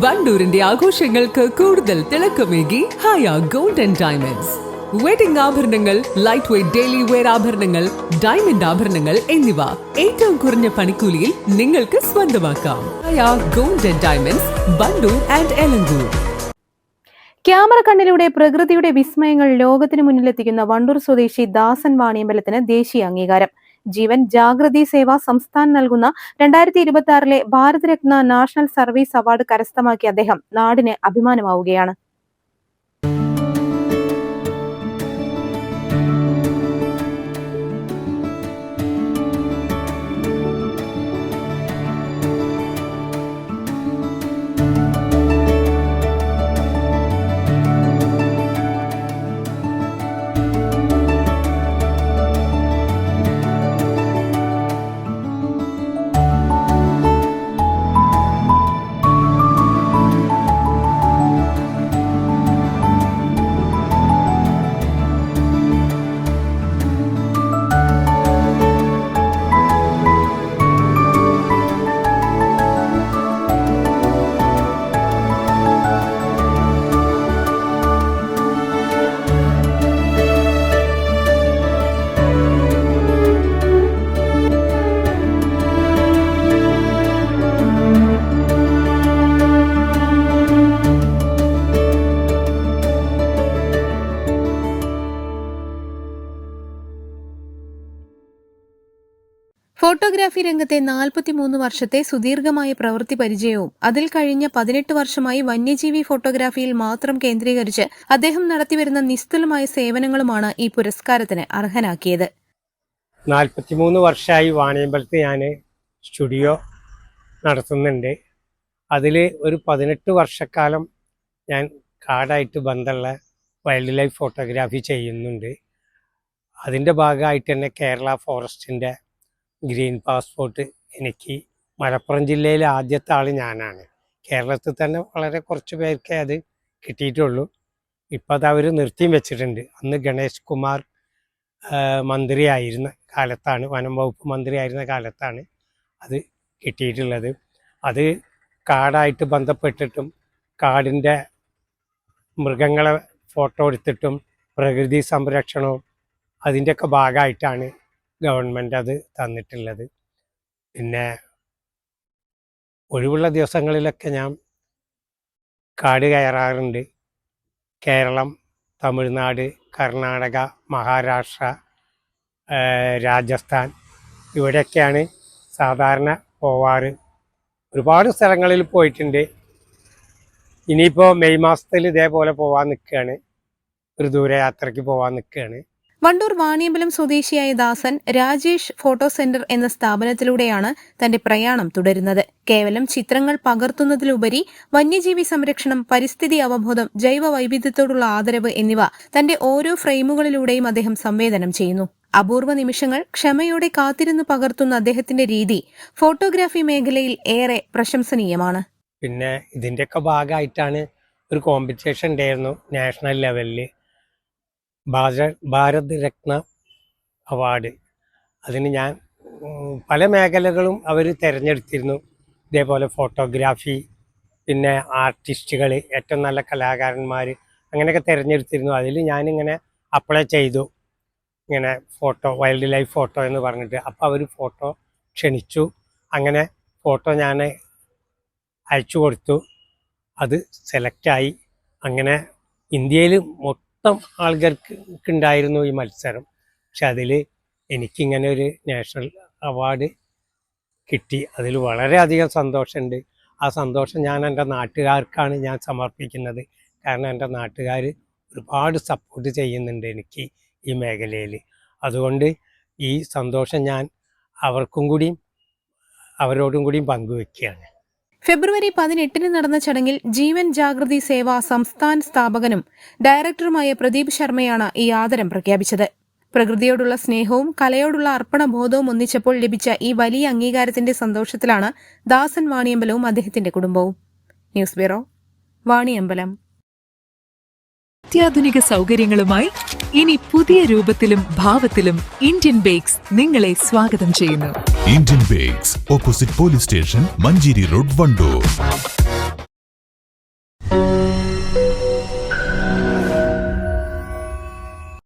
വണ്ടൂരിന്റെ ആഘോഷങ്ങൾക്ക് കൂടുതൽ തിളക്കമേകി Haya gold and diamonds. Wedding ആഭരണങ്ങൾ, ലൈറ്റ് വെയ്റ്റ് ഡെയിലി വെയർ ആഭരണങ്ങൾ, ഡയമണ്ട് ആഭരണങ്ങൾ എന്നിവ ഏറ്റവും കുറഞ്ഞ പണിക്കൂലിയിൽ നിങ്ങൾക്ക് സ്വന്തമാക്കാം. Haya gold and diamonds, Wandoor and Elankur. Camera കണ്ണിലൂടെ പ്രകൃതിയുടെ വിസ്മയങ്ങൾ ലോകത്തിന് മുന്നിലെത്തിക്കുന്ന വണ്ടൂർ സ്വദേശി ദാസൻ വാണിയമ്പലത്തിന് ദേശീയ അംഗീകാരം. ജീവൻ ജാഗ്രതി സേവ സംസ്ഥാൻ നൽകുന്ന 2026 ഭാരതരത്ന നാഷണൽ സർവീസ് അവാർഡ് കരസ്ഥമാക്കിയ അദ്ദേഹം നാടിന് അഭിമാനമാവുകയാണ്. ഫോട്ടോഗ്രാഫി രംഗത്തെ 43 വർഷത്തെ സുദീർഘമായ പ്രവൃത്തി പരിചയവും അതിൽ കഴിഞ്ഞ 18 വർഷമായി വന്യജീവി ഫോട്ടോഗ്രാഫിയിൽ മാത്രം കേന്ദ്രീകരിച്ച് അദ്ദേഹം നടത്തിവരുന്ന നിസ്തുലമായ സേവനങ്ങളുമാണ് ഈ പുരസ്കാരത്തിന് അർഹനാക്കിയത്. 43 വർഷമായി വാണിയമ്പലത്ത് ഞാൻ സ്റ്റുഡിയോ നടത്തുന്നുണ്ട്. അതിൽ ഒരു 18 വർഷക്കാലം ഞാൻ കാടായിട്ട് ബന്ധമുള്ള വൈൽഡ് ലൈഫ് ഫോട്ടോഗ്രാഫി ചെയ്യുന്നുണ്ട്. അതിൻ്റെ ഭാഗമായിട്ട് തന്നെ കേരള ഫോറസ്റ്റിൻ്റെ ഗ്രീൻ പാസ്പോർട്ട് എനിക്ക് മലപ്പുറം ജില്ലയിലെ ആദ്യത്തെ ആൾ ഞാനാണ്. കേരളത്തിൽ തന്നെ വളരെ കുറച്ച് പേർക്കേ അത് കിട്ടിയിട്ടുള്ളൂ. ഇപ്പം അത് അവർ നിർത്തിയും വെച്ചിട്ടുണ്ട്. അന്ന് ഗണേഷ് കുമാർ മന്ത്രിയായിരുന്ന കാലത്താണ്, വനം വകുപ്പ് മന്ത്രിയായിരുന്ന കാലത്താണ് അത് കിട്ടിയിട്ടുള്ളത്. അത് കാടായിട്ട് ബന്ധപ്പെട്ടിട്ടും കാടിൻ്റെ മൃഗങ്ങളെ ഫോട്ടോ എടുത്തിട്ടും പ്രകൃതി സംരക്ഷണവും അതിൻ്റെയൊക്കെ ഭാഗമായിട്ടാണ് ഗവൺമെൻറ് അത് തന്നിട്ടുള്ളത്. പിന്നെ ഒഴിവുള്ള ദിവസങ്ങളിലൊക്കെ ഞാൻ കാട് കയറാറുണ്ട്. കേരളം, തമിഴ്നാട്, കർണാടക, മഹാരാഷ്ട്ര, രാജസ്ഥാൻ ഇവിടെയൊക്കെയാണ് സാധാരണ പോവാറ്. ഒരുപാട് സ്ഥലങ്ങളിൽ പോയിട്ടുണ്ട്. ഇനിയിപ്പോൾ മെയ് മാസത്തിൽ ഇതേപോലെ പോവാൻ നിൽക്കുകയാണ്, ഒരു ദൂരയാത്രയ്ക്ക് പോവാൻ നിൽക്കുകയാണ്. വണ്ടൂർ വാണിയമ്പലം സ്വദേശിയായ ദാസൻ രാജേഷ് ഫോട്ടോ സെന്റർ എന്ന സ്ഥാപനത്തിലൂടെയാണ് തന്റെ പ്രയാണം തുടരുന്നത്. കേവലം ചിത്രങ്ങൾ പകർത്തുന്നതിലുപരി വന്യജീവി സംരക്ഷണം, പരിസ്ഥിതി അവബോധം, ജൈവ വൈവിധ്യത്തോടുള്ള ആദരവ് എന്നിവ തന്റെ ഓരോ ഫ്രെയിമുകളിലൂടെയും അദ്ദേഹം സംവേദനം ചെയ്യുന്നു. അപൂർവ നിമിഷങ്ങൾ ക്ഷമയോടെ കാത്തിരുന്ന് പകർത്തുന്ന അദ്ദേഹത്തിന്റെ രീതി ഫോട്ടോഗ്രാഫി മേഖലയിൽ ഏറെ പ്രശംസനീയമാണ്. പിന്നെ ഇതിൻ്റെയൊക്കെ ഭാഗമായിട്ടാണ് ഒരു കോമ്പറ്റീഷൻ ഉണ്ടായിരുന്നു നാഷണൽ ലെവലിൽ, ഭാരത് രത്ന അവാർഡ്. അതിന് ഞാൻ പല മേഖലകളും അവർ തിരഞ്ഞെടുത്തിരുന്നു. ഇതേപോലെ ഫോട്ടോഗ്രാഫി, പിന്നെ ആർട്ടിസ്റ്റുകൾ, ഏറ്റവും നല്ല കലാകാരന്മാർ, അങ്ങനെയൊക്കെ തിരഞ്ഞെടുത്തിരുന്നു. അതിൽ ഞാനിങ്ങനെ അപ്ലൈ ചെയ്തു, ഇങ്ങനെ ഫോട്ടോ, വൈൽഡ് ലൈഫ് ഫോട്ടോ എന്ന് പറഞ്ഞിട്ട്. അപ്പോൾ അവർ ഫോട്ടോ ക്ഷണിച്ചു. അങ്ങനെ ഫോട്ടോ ഞാൻ അയച്ചു കൊടുത്തു. അത് സെലക്റ്റായി. അങ്ങനെ ഇന്ത്യയിൽ ആൾക്കാർക്ക് ഉണ്ടായിരുന്നു ഈ മത്സരം. പക്ഷെ അതിൽ എനിക്കിങ്ങനെ ഒരു നാഷണൽ അവാർഡ് കിട്ടി. അതിൽ വളരെയധികം സന്തോഷമുണ്ട്. ആ സന്തോഷം ഞാൻ എൻ്റെ നാട്ടുകാർക്കാണ് ഞാൻ സമർപ്പിക്കുന്നത്. കാരണം എൻ്റെ നാട്ടുകാർ ഒരുപാട് സപ്പോർട്ട് ചെയ്യുന്നുണ്ട് എനിക്ക് ഈ മേഖലയിൽ. അതുകൊണ്ട് ഈ സന്തോഷം ഞാൻ അവരോടും കൂടിയും പങ്കുവെക്കുകയാണ്. ഫെബ്രുവരി 18 നടന്ന ചടങ്ങിൽ ജീവൻ ജാഗ്രതി സേവ സംസ്ഥാൻ സ്ഥാപകനും ഡയറക്ടറുമായ പ്രദീപ് ശർമ്മയാണ് ഈ ആദരം പ്രഖ്യാപിച്ചത്. പ്രകൃതിയോടുള്ള സ്നേഹവും കലയോടുള്ള അർപ്പണബോധവും ഒന്നിച്ചപ്പോൾ ലഭിച്ച ഈ വലിയ അംഗീകാരത്തിന്റെ സന്തോഷത്തിലാണ് ദാസൻ വാണിയമ്പലവും അദ്ദേഹത്തിന്റെ കുടുംബവും. News bureau, Vaniyambalam. അത്യാധുനിക സൗകര്യങ്ങളുമായി ഇനി പുതിയ രൂപത്തിലും ഭാവത്തിലും ഇന്ത്യൻ ബേക്സ് നിങ്ങളെ സ്വാഗതം ചെയ്യുന്നു. Indian bakes, opposite police station, Manjeri road, Wandoor.